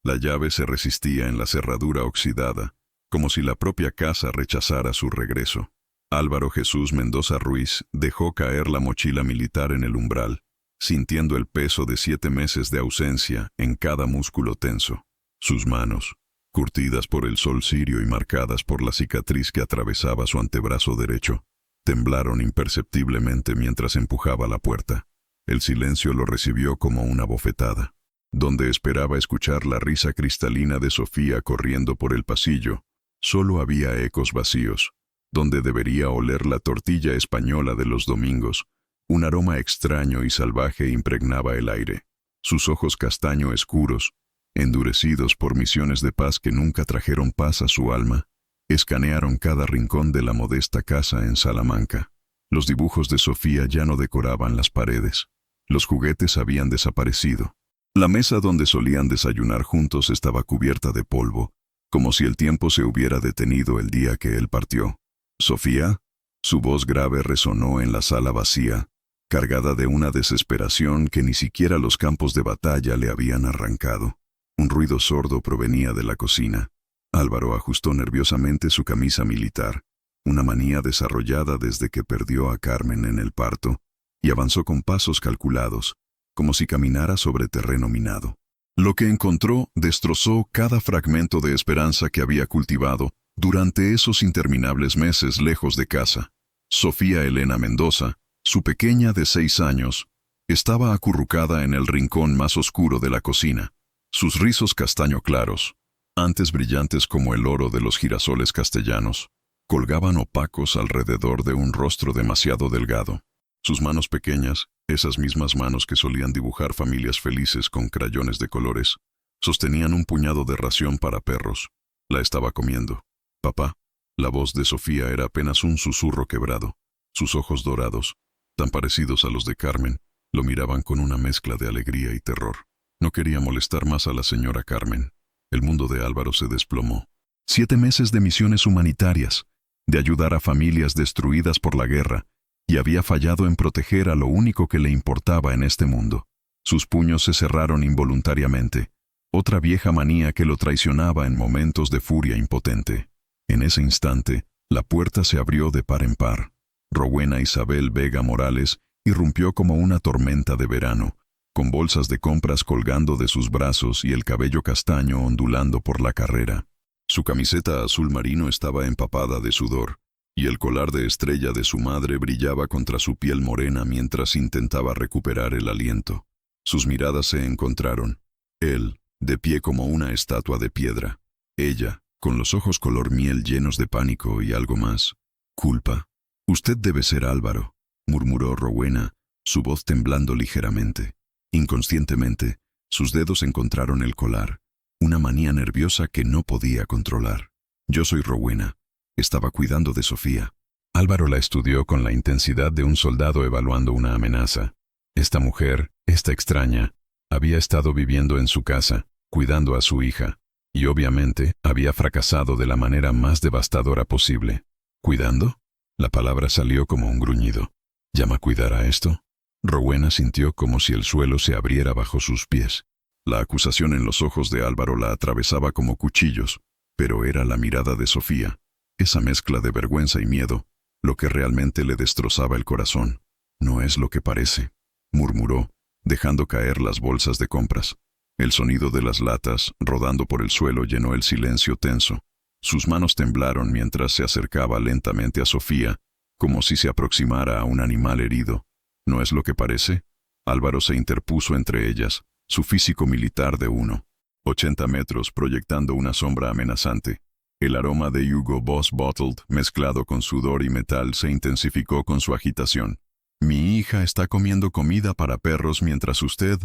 La llave se resistía en la cerradura oxidada, como si la propia casa rechazara su regreso. Álvaro Jesús Mendoza Ruiz dejó caer la mochila militar en el umbral, sintiendo el peso de 7 meses de ausencia en cada músculo tenso. Sus manos, curtidas por el sol sirio y marcadas por la cicatriz que atravesaba su antebrazo derecho, temblaron imperceptiblemente mientras empujaba la puerta. El silencio lo recibió como una bofetada. Donde esperaba escuchar la risa cristalina de Sofía corriendo por el pasillo, solo había ecos vacíos. Donde debería oler la tortilla española de los domingos, un aroma extraño y salvaje impregnaba el aire. Sus ojos castaño escuros, endurecidos por misiones de paz que nunca trajeron paz a su alma, escanearon cada rincón de la modesta casa en Salamanca. Los dibujos de Sofía ya no decoraban las paredes. Los juguetes habían desaparecido. La mesa donde solían desayunar juntos estaba cubierta de polvo, como si el tiempo se hubiera detenido el día que él partió. «Sofía», su voz grave resonó en la sala vacía, cargada de una desesperación que ni siquiera los campos de batalla le habían arrancado. Un ruido sordo provenía de la cocina. Álvaro ajustó nerviosamente su camisa militar, una manía desarrollada desde que perdió a Carmen en el parto, y avanzó con pasos calculados, como si caminara sobre terreno minado. Lo que encontró destrozó cada fragmento de esperanza que había cultivado durante esos interminables meses lejos de casa. Sofía Elena Mendoza, su pequeña de 6 años, estaba acurrucada en el rincón más oscuro de la cocina. Sus rizos castaño claros, antes brillantes como el oro de los girasoles castellanos, colgaban opacos alrededor de un rostro demasiado delgado. Sus manos pequeñas, esas mismas manos que solían dibujar familias felices con crayones de colores, sostenían un puñado de ración para perros. La estaba comiendo. «Papá». La voz de Sofía era apenas un susurro quebrado. Sus ojos dorados, tan parecidos a los de Carmen, lo miraban con una mezcla de alegría y terror. No quería molestar más a la señora Carmen. El mundo de Álvaro se desplomó. 7 meses de misiones humanitarias, de ayudar a familias destruidas por la guerra, y había fallado en proteger a lo único que le importaba en este mundo. Sus puños se cerraron involuntariamente, otra vieja manía que lo traicionaba en momentos de furia impotente. En ese instante, la puerta se abrió de par en par. Rowena Isabel Vega Morales irrumpió como una tormenta de verano, con bolsas de compras colgando de sus brazos y el cabello castaño ondulando por la carrera. Su camiseta azul marino estaba empapada de sudor, y el collar de estrella de su madre brillaba contra su piel morena mientras intentaba recuperar el aliento. Sus miradas se encontraron. Él, de pie como una estatua de piedra. Ella, con los ojos color miel llenos de pánico y algo más. «Culpa. Usted debe ser Álvaro», murmuró Rowena, su voz temblando ligeramente. Inconscientemente, sus dedos encontraron el collar, una manía nerviosa que no podía controlar. «Yo soy Rowena. Estaba cuidando de Sofía». Álvaro la estudió con la intensidad de un soldado evaluando una amenaza. Esta mujer, esta extraña, había estado viviendo en su casa, cuidando a su hija, y obviamente había fracasado de la manera más devastadora posible. ¿Cuidando? La palabra salió como un gruñido. ¿Llama cuidar a esto? Rowena sintió como si el suelo se abriera bajo sus pies. La acusación en los ojos de Álvaro la atravesaba como cuchillos, pero era la mirada de Sofía, esa mezcla de vergüenza y miedo, lo que realmente le destrozaba el corazón. «No es lo que parece», murmuró, dejando caer las bolsas de compras. El sonido de las latas, rodando por el suelo, llenó el silencio tenso. Sus manos temblaron mientras se acercaba lentamente a Sofía, como si se aproximara a un animal herido. «¿No es lo que parece?» Álvaro se interpuso entre ellas, su físico militar de 1,80 metros proyectando una sombra amenazante. El aroma de Hugo Boss Bottled, mezclado con sudor y metal, se intensificó con su agitación. «Mi hija está comiendo comida para perros mientras usted...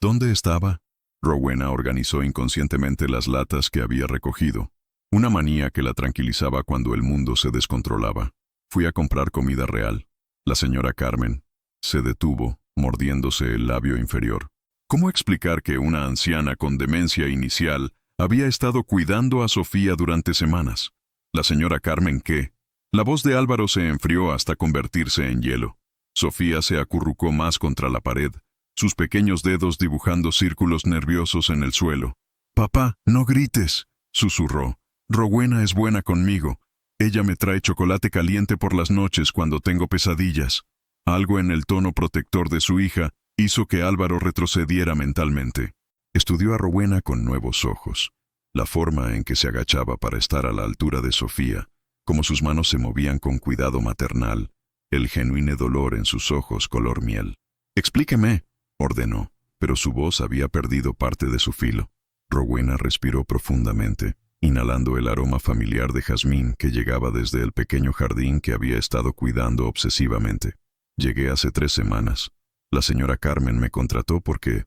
¿Dónde estaba?» Rowena organizó inconscientemente las latas que había recogido, una manía que la tranquilizaba cuando el mundo se descontrolaba. «Fui a comprar comida real». La señora Carmen se detuvo, mordiéndose el labio inferior. ¿Cómo explicar que una anciana con demencia inicial había estado cuidando a Sofía durante semanas? ¿La señora Carmen qué? La voz de Álvaro se enfrió hasta convertirse en hielo. Sofía se acurrucó más contra la pared, sus pequeños dedos dibujando círculos nerviosos en el suelo. Papá, no grites, susurró. Rowena es buena conmigo. Ella me trae chocolate caliente por las noches cuando tengo pesadillas. Algo en el tono protector de su hija hizo que Álvaro retrocediera mentalmente. Estudió a Rowena con nuevos ojos. La forma en que se agachaba para estar a la altura de Sofía, como sus manos se movían con cuidado maternal, el genuino dolor en sus ojos color miel. «Explíqueme», ordenó, pero su voz había perdido parte de su filo. Rowena respiró profundamente, inhalando el aroma familiar de jazmín que llegaba desde el pequeño jardín que había estado cuidando obsesivamente. «Llegué hace 3 semanas. La señora Carmen me contrató porque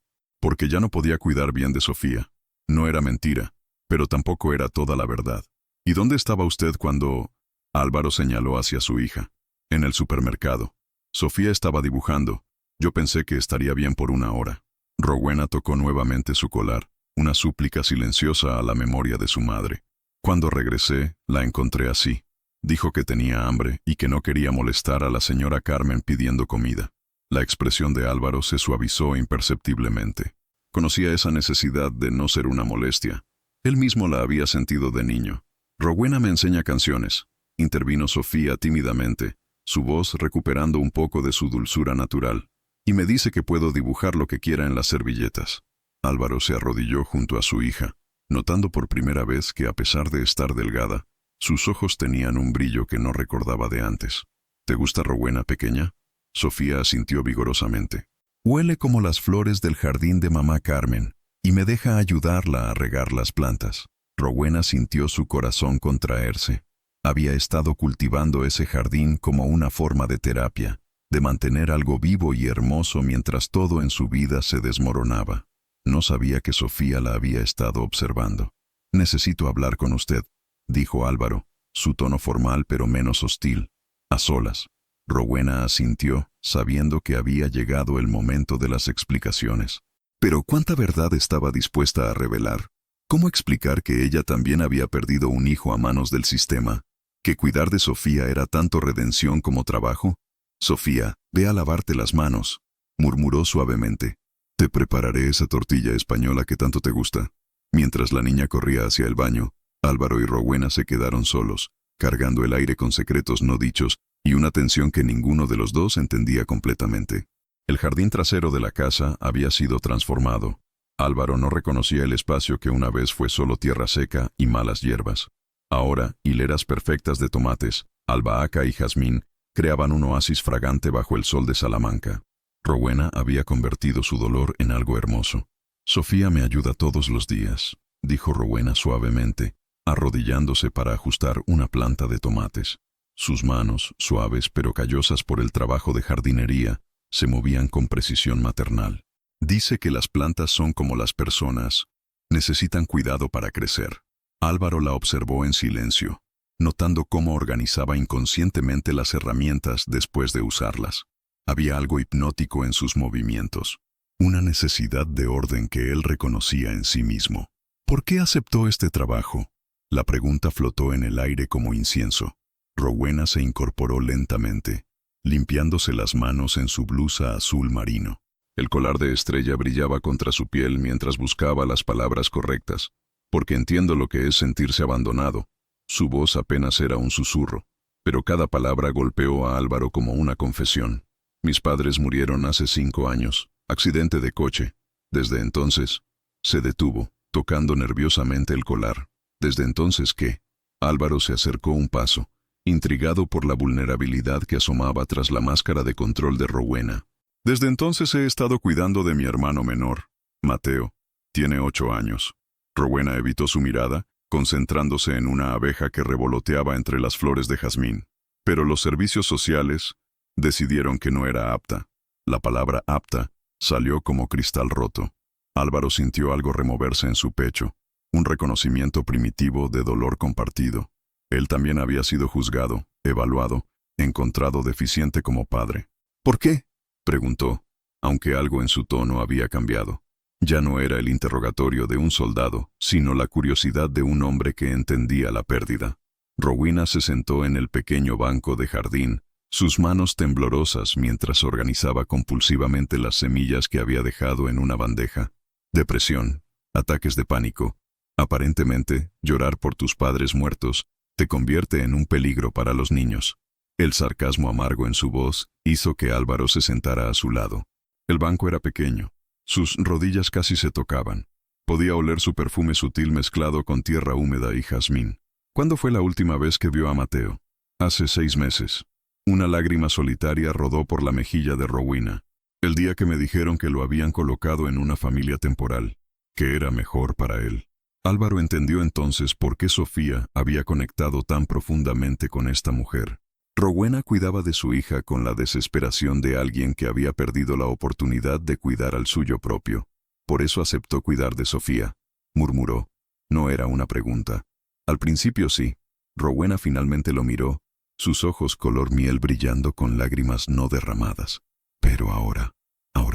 ya no podía cuidar bien de Sofía. No era mentira, pero tampoco era toda la verdad. ¿Y dónde estaba usted cuando...?» Álvaro señaló hacia su hija. «En el supermercado. Sofía estaba dibujando. Yo pensé que estaría bien por 1 hora». Rowena tocó nuevamente su colar, una súplica silenciosa a la memoria de su madre. «Cuando regresé, la encontré así. Dijo que tenía hambre y que no quería molestar a la señora Carmen pidiendo comida». La expresión de Álvaro se suavizó imperceptiblemente. Conocía esa necesidad de no ser una molestia. Él mismo la había sentido de niño. «Rowena me enseña canciones», intervino Sofía tímidamente, su voz recuperando un poco de su dulzura natural. «Y me dice que puedo dibujar lo que quiera en las servilletas». Álvaro se arrodilló junto a su hija, notando por primera vez que a pesar de estar delgada, sus ojos tenían un brillo que no recordaba de antes. «¿Te gusta Rowena, pequeña?». Sofía asintió vigorosamente. «Huele como las flores del jardín de mamá Carmen, y me deja ayudarla a regar las plantas». Rowena sintió su corazón contraerse. Había estado cultivando ese jardín como una forma de terapia, de mantener algo vivo y hermoso mientras todo en su vida se desmoronaba. No sabía que Sofía la había estado observando. «Necesito hablar con usted», dijo Álvaro, su tono formal pero menos hostil. «A solas». Rowena asintió, sabiendo que había llegado el momento de las explicaciones. Pero ¿cuánta verdad estaba dispuesta a revelar? ¿Cómo explicar que ella también había perdido un hijo a manos del sistema? ¿Que cuidar de Sofía era tanto redención como trabajo? «Sofía, ve a lavarte las manos», murmuró suavemente. «Te prepararé esa tortilla española que tanto te gusta». Mientras la niña corría hacia el baño, Álvaro y Rowena se quedaron solos, cargando el aire con secretos no dichos y una tensión que ninguno de los dos entendía completamente. El jardín trasero de la casa había sido transformado. Álvaro no reconocía el espacio que una vez fue solo tierra seca y malas hierbas. Ahora, hileras perfectas de tomates, albahaca y jazmín creaban un oasis fragante bajo el sol de Salamanca. Rowena había convertido su dolor en algo hermoso. «Sofía me ayuda todos los días», dijo Rowena suavemente, arrodillándose para ajustar una planta de tomates. Sus manos, suaves pero callosas por el trabajo de jardinería, se movían con precisión maternal. «Dice que las plantas son como las personas. Necesitan cuidado para crecer». Álvaro la observó en silencio, notando cómo organizaba inconscientemente las herramientas después de usarlas. Había algo hipnótico en sus movimientos, una necesidad de orden que él reconocía en sí mismo. «¿Por qué aceptó este trabajo?». La pregunta flotó en el aire como incienso. Rowena se incorporó lentamente, limpiándose las manos en su blusa azul marino. El colar de estrella brillaba contra su piel mientras buscaba las palabras correctas. «Porque entiendo lo que es sentirse abandonado». Su voz apenas era un susurro, pero cada palabra golpeó a Álvaro como una confesión. «Mis padres murieron hace 5 años, accidente de coche. Desde entonces...». Se detuvo, tocando nerviosamente el colar. «¿Desde entonces qué?». Álvaro se acercó un paso, intrigado por la vulnerabilidad que asomaba tras la máscara de control de Rowena. «Desde entonces he estado cuidando de mi hermano menor, Mateo. Tiene 8 años». Rowena evitó su mirada, concentrándose en una abeja que revoloteaba entre las flores de jazmín. Pero los servicios sociales decidieron que no era apta. La palabra apta salió como cristal roto. Álvaro sintió algo removerse en su pecho, un reconocimiento primitivo de dolor compartido. Él también había sido juzgado, evaluado, encontrado deficiente como padre. «¿Por qué?», preguntó, aunque algo en su tono había cambiado. Ya no era el interrogatorio de un soldado, sino la curiosidad de un hombre que entendía la pérdida. Rowena se sentó en el pequeño banco de jardín, sus manos temblorosas mientras organizaba compulsivamente las semillas que había dejado en una bandeja. «Depresión», ataques de pánico. Aparentemente, llorar por tus padres muertos te convierte en un peligro para los niños. El sarcasmo amargo en su voz hizo que Álvaro se sentara a su lado. El banco era pequeño. Sus rodillas casi se tocaban. Podía oler su perfume sutil mezclado con tierra húmeda y jazmín. ¿Cuándo fue la última vez que vio a Mateo? Hace 6 meses. Una lágrima solitaria rodó por la mejilla de Rowena. El día que me dijeron que lo habían colocado en una familia temporal, que era mejor para él. Álvaro entendió entonces por qué Sofía había conectado tan profundamente con esta mujer. Rowena cuidaba de su hija con la desesperación de alguien que había perdido la oportunidad de cuidar al suyo propio. Por eso aceptó cuidar de Sofía, murmuró. No era una pregunta. Al principio sí. Rowena finalmente lo miró, sus ojos color miel brillando con lágrimas no derramadas. Pero ahora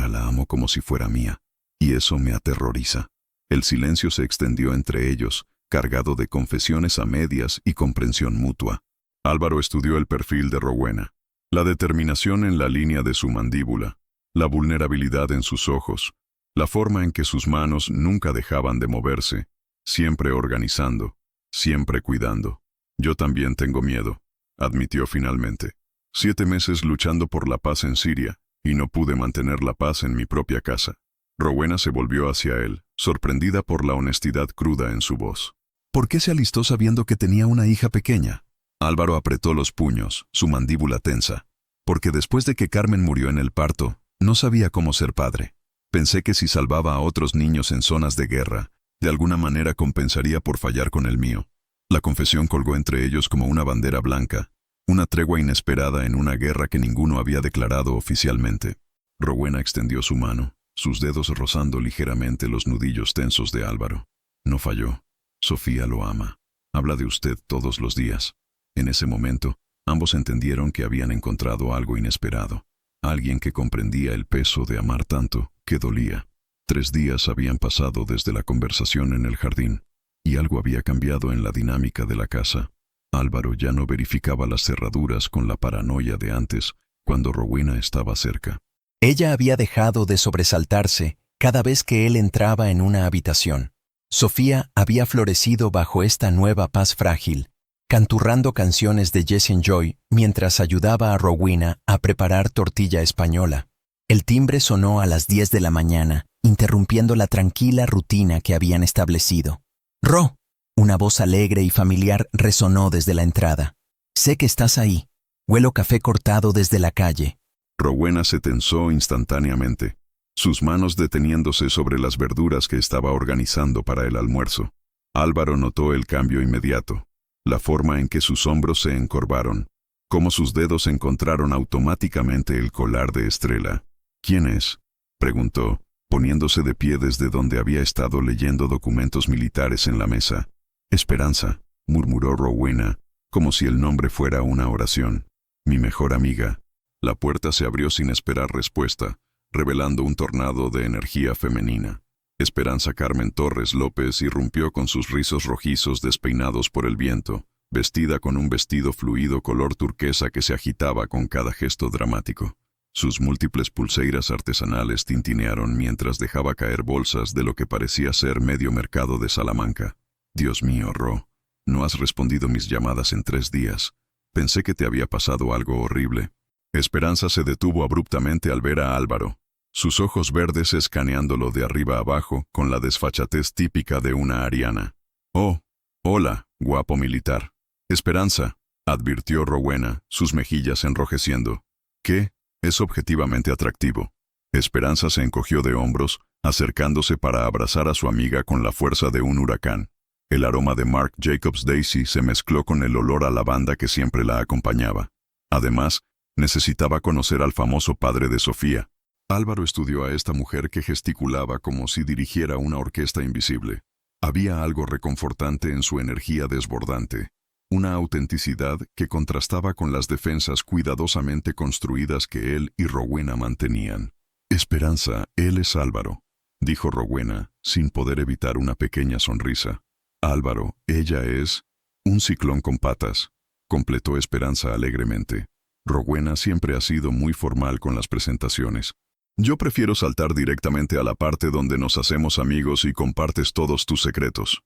la amo como si fuera mía, y eso me aterroriza. El silencio se extendió entre ellos, cargado de confesiones a medias y comprensión mutua. Álvaro estudió el perfil de Rowena, la determinación en la línea de su mandíbula, la vulnerabilidad en sus ojos, la forma en que sus manos nunca dejaban de moverse, siempre organizando, siempre cuidando. Yo también tengo miedo, admitió finalmente. 7 meses luchando por la paz en Siria, y no pude mantener la paz en mi propia casa. Rowena se volvió hacia él, sorprendida por la honestidad cruda en su voz. ¿Por qué se alistó sabiendo que tenía una hija pequeña? Álvaro apretó los puños, su mandíbula tensa. Porque después de que Carmen murió en el parto, no sabía cómo ser padre. Pensé que si salvaba a otros niños en zonas de guerra, de alguna manera compensaría por fallar con el mío. La confesión colgó entre ellos como una bandera blanca, una tregua inesperada en una guerra que ninguno había declarado oficialmente. Rowena extendió su mano, sus dedos rozando ligeramente los nudillos tensos de Álvaro. No falló. Sofía lo ama. Habla de usted todos los días. En ese momento, ambos entendieron que habían encontrado algo inesperado. Alguien que comprendía el peso de amar tanto, que dolía. 3 días habían pasado desde la conversación en el jardín, y algo había cambiado en la dinámica de la casa. Álvaro ya no verificaba las cerraduras con la paranoia de antes, cuando Rowena estaba cerca. Ella había dejado de sobresaltarse cada vez que él entraba en una habitación. Sofía había florecido bajo esta nueva paz frágil, canturrando canciones de Jesse Joy mientras ayudaba a Rowena a preparar tortilla española. El timbre sonó a las 10 de la mañana, interrumpiendo la tranquila rutina que habían establecido. «Ro», una voz alegre y familiar resonó desde la entrada. «Sé que estás ahí. Huelo café cortado desde la calle». Rowena se tensó instantáneamente, sus manos deteniéndose sobre las verduras que estaba organizando para el almuerzo. Álvaro notó el cambio inmediato, la forma en que sus hombros se encorvaron, cómo sus dedos encontraron automáticamente el colar de Estrella. «¿Quién es?», preguntó, poniéndose de pie desde donde había estado leyendo documentos militares en la mesa. «Esperanza», murmuró Rowena, como si el nombre fuera una oración. «Mi mejor amiga». La puerta se abrió sin esperar respuesta, revelando un tornado de energía femenina. Esperanza Carmen Torres López irrumpió con sus rizos rojizos despeinados por el viento, vestida con un vestido fluido color turquesa que se agitaba con cada gesto dramático. Sus múltiples pulseiras artesanales tintinearon mientras dejaba caer bolsas de lo que parecía ser medio mercado de Salamanca. «Dios mío, Ro, no has respondido mis llamadas en 3 días. Pensé que te había pasado algo horrible». Esperanza se detuvo abruptamente al ver a Álvaro, sus ojos verdes escaneándolo de arriba abajo con la desfachatez típica de una ariana. «Oh, hola, guapo militar». «Esperanza», advirtió Rowena, sus mejillas enrojeciendo. «¿Qué? Es objetivamente atractivo». Esperanza se encogió de hombros, acercándose para abrazar a su amiga con la fuerza de un huracán. El aroma de Marc Jacobs Daisy se mezcló con el olor a lavanda que siempre la acompañaba. Además, necesitaba conocer al famoso padre de Sofía. Álvaro estudió a esta mujer que gesticulaba como si dirigiera una orquesta invisible. Había algo reconfortante en su energía desbordante, una autenticidad que contrastaba con las defensas cuidadosamente construidas que él y Rowena mantenían. «Esperanza, él es Álvaro», dijo Rowena, sin poder evitar una pequeña sonrisa. «Álvaro, ella es un ciclón con patas», completó Esperanza alegremente. Rowena siempre ha sido muy formal con las presentaciones. Yo prefiero saltar directamente a la parte donde nos hacemos amigos y compartes todos tus secretos.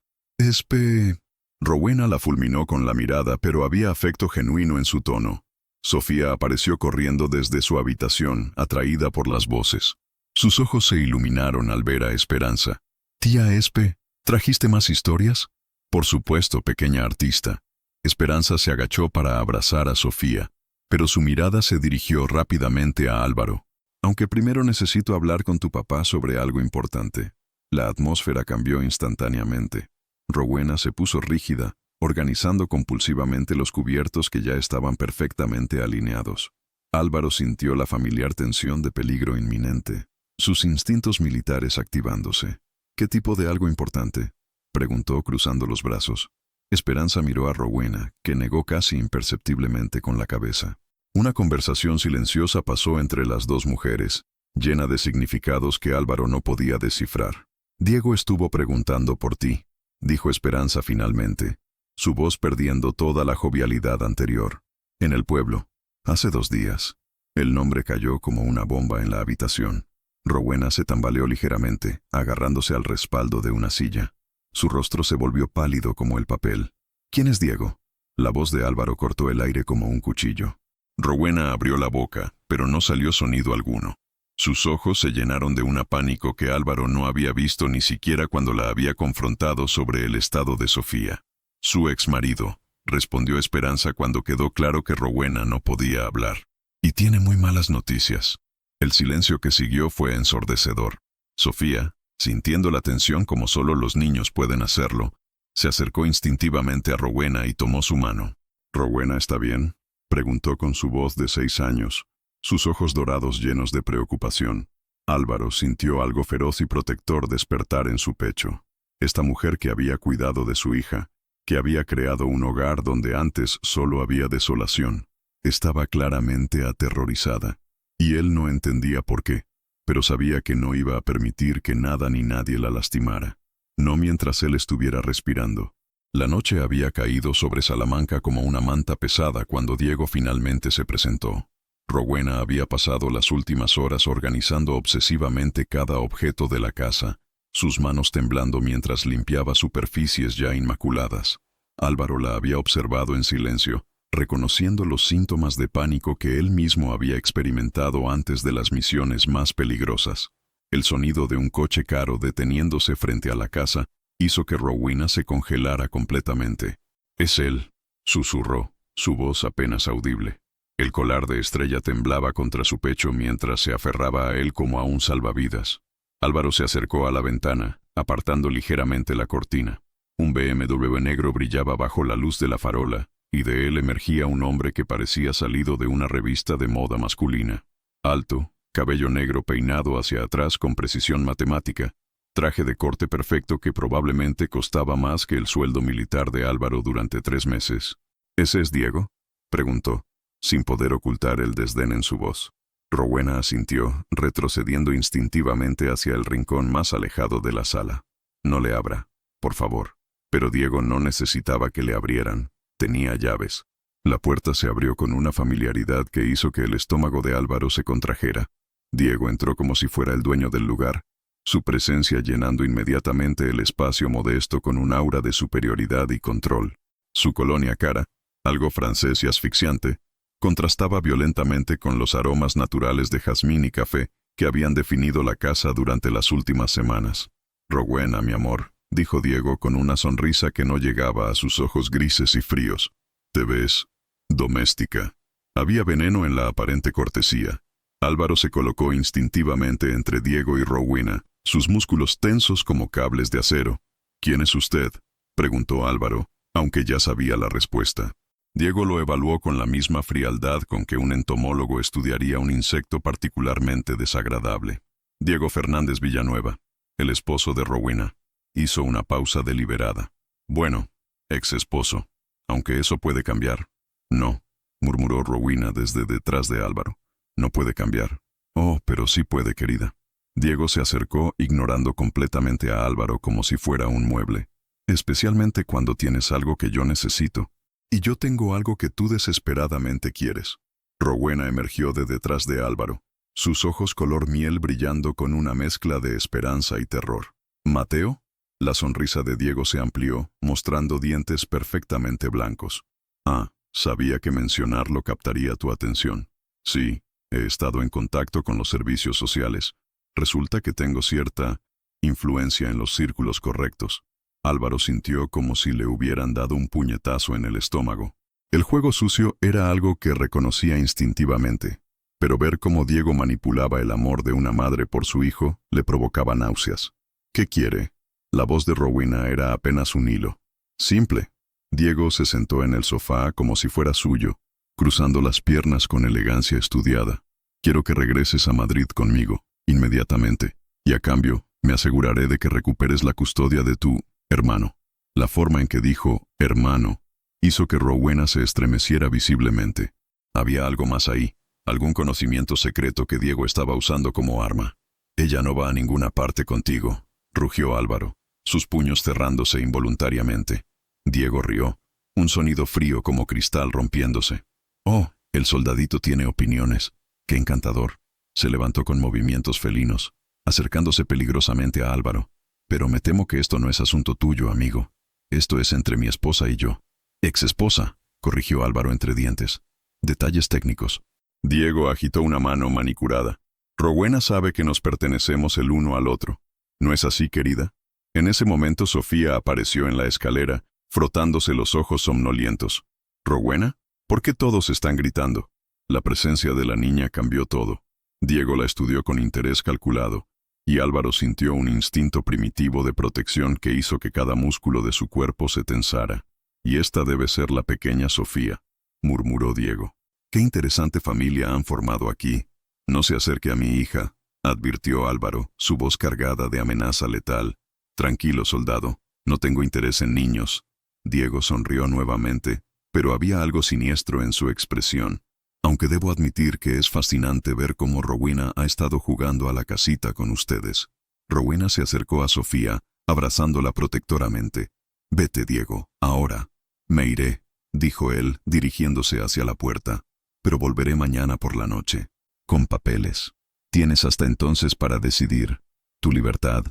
Rowena la fulminó con la mirada, pero había afecto genuino en su tono. Sofía apareció corriendo desde su habitación, atraída por las voces. Sus ojos se iluminaron al ver a Esperanza. «Tía Espe, ¿trajiste más historias?» «Por supuesto, pequeña artista». Esperanza se agachó para abrazar a Sofía, pero su mirada se dirigió rápidamente a Álvaro. «Aunque primero necesito hablar con tu papá sobre algo importante». La atmósfera cambió instantáneamente. Rowena se puso rígida, organizando compulsivamente los cubiertos que ya estaban perfectamente alineados. Álvaro sintió la familiar tensión de peligro inminente, sus instintos militares activándose. «¿Qué tipo de algo importante?», preguntó cruzando los brazos. Esperanza miró a Rowena, que negó casi imperceptiblemente con la cabeza. Una conversación silenciosa pasó entre las dos mujeres, llena de significados que Álvaro no podía descifrar. «Diego estuvo preguntando por ti», dijo Esperanza finalmente, su voz perdiendo toda la jovialidad anterior. «En el pueblo, hace 2 días». El nombre cayó como una bomba en la habitación. Rowena se tambaleó ligeramente, agarrándose al respaldo de una silla. Su rostro se volvió pálido como el papel. «¿Quién es Diego?». La voz de Álvaro cortó el aire como un cuchillo. Rowena abrió la boca, pero no salió sonido alguno. Sus ojos se llenaron de un pánico que Álvaro no había visto ni siquiera cuando la había confrontado sobre el estado de Sofía. «Su exmarido», respondió Esperanza cuando quedó claro que Rowena no podía hablar. «Y tiene muy malas noticias». El silencio que siguió fue ensordecedor. Sofía, sintiendo la tensión como solo los niños pueden hacerlo, se acercó instintivamente a Rowena y tomó su mano. «¿Rowena está bien?», preguntó con su voz de 6 años, sus ojos dorados llenos de preocupación. Álvaro sintió algo feroz y protector despertar en su pecho. Esta mujer que había cuidado de su hija, que había creado un hogar donde antes solo había desolación, estaba claramente aterrorizada. Y él no entendía por qué, pero sabía que no iba a permitir que nada ni nadie la lastimara. No mientras él estuviera respirando. La noche había caído sobre Salamanca como una manta pesada cuando Diego finalmente se presentó. Rowena había pasado las últimas horas organizando obsesivamente cada objeto de la casa, sus manos temblando mientras limpiaba superficies ya inmaculadas. Álvaro la había observado en silencio, reconociendo los síntomas de pánico que él mismo había experimentado antes de las misiones más peligrosas. El sonido de un coche caro deteniéndose frente a la casa hizo que Rowena se congelara completamente. «Es él», susurró, su voz apenas audible. El collar de estrella temblaba contra su pecho mientras se aferraba a él como a un salvavidas. Álvaro se acercó a la ventana, apartando ligeramente la cortina. Un BMW negro brillaba bajo la luz de la farola, y de él emergía un hombre que parecía salido de una revista de moda masculina. Alto, cabello negro peinado hacia atrás con precisión matemática, traje de corte perfecto que probablemente costaba más que el sueldo militar de Álvaro durante 3 meses. «¿Ese es Diego?», preguntó, sin poder ocultar el desdén en su voz. Rowena asintió, retrocediendo instintivamente hacia el rincón más alejado de la sala. «No le abra, por favor». Pero Diego no necesitaba que le abrieran. Tenía llaves. La puerta se abrió con una familiaridad que hizo que el estómago de Álvaro se contrajera. Diego entró como si fuera el dueño del lugar, su presencia llenando inmediatamente el espacio modesto con un aura de superioridad y control. Su colonia cara, algo francés y asfixiante, contrastaba violentamente con los aromas naturales de jazmín y café que habían definido la casa durante las últimas semanas. «Rowena, mi amor», dijo Diego con una sonrisa que no llegaba a sus ojos grises y fríos. «Te ves doméstica». Había veneno en la aparente cortesía. Álvaro se colocó instintivamente entre Diego y Rowena, sus músculos tensos como cables de acero. «¿Quién es usted?», preguntó Álvaro, aunque ya sabía la respuesta. Diego lo evaluó con la misma frialdad con que un entomólogo estudiaría un insecto particularmente desagradable. «Diego Fernández Villanueva, el esposo de Rowena». Hizo una pausa deliberada. «Bueno, ex esposo, aunque eso puede cambiar». «No», murmuró Rowena desde detrás de Álvaro. «No puede cambiar». «Oh, pero sí puede, querida». Diego se acercó, ignorando completamente a Álvaro como si fuera un mueble. «Especialmente cuando tienes algo que yo necesito. Y yo tengo algo que tú desesperadamente quieres». Rowena emergió de detrás de Álvaro, sus ojos color miel brillando con una mezcla de esperanza y terror. ¿Mateo? La sonrisa de Diego se amplió, mostrando dientes perfectamente blancos. Ah, sabía que mencionarlo captaría tu atención. Sí, he estado en contacto con los servicios sociales. Resulta que tengo cierta influencia en los círculos correctos. Álvaro sintió como si le hubieran dado un puñetazo en el estómago. El juego sucio era algo que reconocía instintivamente, pero ver cómo Diego manipulaba el amor de una madre por su hijo le provocaba náuseas. ¿Qué quiere? La voz de Rowena era apenas un hilo. Simple. Diego se sentó en el sofá como si fuera suyo, cruzando las piernas con elegancia estudiada. Quiero que regreses a Madrid conmigo, inmediatamente, y a cambio, me aseguraré de que recuperes la custodia de tu hermano. La forma en que dijo hermano hizo que Rowena se estremeciera visiblemente. Había algo más ahí, algún conocimiento secreto que Diego estaba usando como arma. Ella no va a ninguna parte contigo, rugió Álvaro, sus puños cerrándose involuntariamente. Diego rió, un sonido frío como cristal rompiéndose. Oh, el soldadito tiene opiniones. Qué encantador. Se levantó con movimientos felinos, acercándose peligrosamente a Álvaro. Pero me temo que esto no es asunto tuyo, amigo. Esto es entre mi esposa y yo. Ex-esposa, corrigió Álvaro entre dientes. Detalles técnicos. Diego agitó una mano manicurada. Rowena sabe que nos pertenecemos el uno al otro. ¿No es así, querida? En ese momento Sofía apareció en la escalera, frotándose los ojos somnolientos. ¿Rowena? ¿Por qué todos están gritando? La presencia de la niña cambió todo. Diego la estudió con interés calculado, y Álvaro sintió un instinto primitivo de protección que hizo que cada músculo de su cuerpo se tensara. Y esta debe ser la pequeña Sofía, murmuró Diego. Qué interesante familia han formado aquí. No se acerque a mi hija, advirtió Álvaro, su voz cargada de amenaza letal. Tranquilo, soldado, no tengo interés en niños. Diego sonrió nuevamente, pero había algo siniestro en su expresión. Aunque debo admitir que es fascinante ver cómo Rowena ha estado jugando a la casita con ustedes. Rowena se acercó a Sofía, abrazándola protectoramente. Vete, Diego, ahora. Me iré, dijo él, dirigiéndose hacia la puerta. Pero volveré mañana por la noche. Con papeles. Tienes hasta entonces para decidir tu libertad